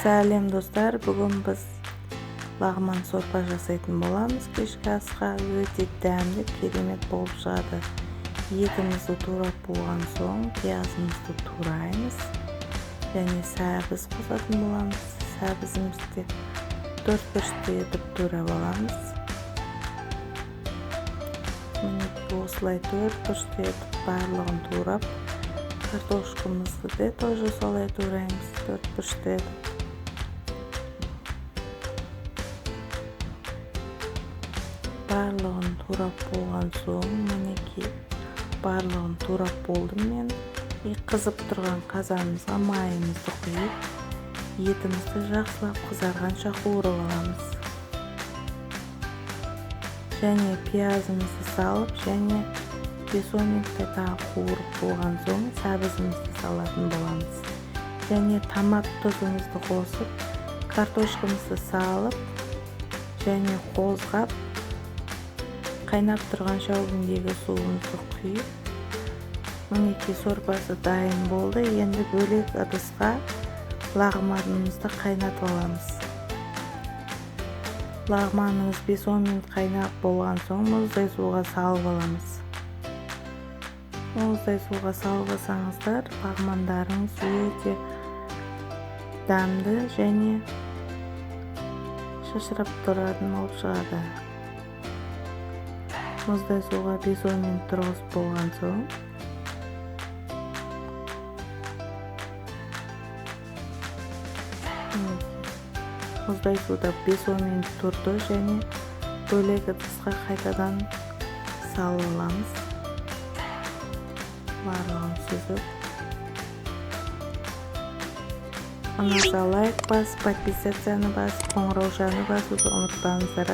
Сәлем достар, бүгін біз лағман сорпа жасайтын боламыз. Кешкі асқа өте дәмді, керемет болып шығады. Етімізді турап болған соң пиязымызды тураймыз және сәбіз қосатын боламыз. Сәбізімізді 4 бұрышты етіп турап аламыз. Міне осылай 4 бұрышты етіп барлығын турап, картошкамызды да тоже солай тураймыз 4 бұрышты етіп. Барлығын турап болған соң, мінекей барлығын турап болдым мен. Қызып тұрған қазанымызға майымызды құйып, етімізді жақсылап қызарғанша қуырып аламыз. Және пиязымызды салып, және 5-10 минуттай тағы қуырып болған соң сәбізімізді салатын боламыз. Және томат тұзымызды қосып, картошкамызды салып, және қозғап, қайнап тұрған шәугімдегі суымызды құйып, мінекей сорпасы дайын болды. Енді бөлек ыдысқа лағманымызды қайнатып аламыз. Лағманымыз 5-10 минут қайнап болған соң мұздай суға салып аламыз. Мұздай суға салып алсаңыздар, лағмандарыңыз өте дәмді және шашырап тұратын болып шығады. Мұздай суға 5-10 минут тұрғызып болған соң мұздай суда 5-10 минут тұрды және бөлек ыдысқа қайтадан салып аламыз. Барлығын сүзіп. Ұнаса лайк басып, подписацияны басып, қоңыраушаны басуды ұмытпаңыздар.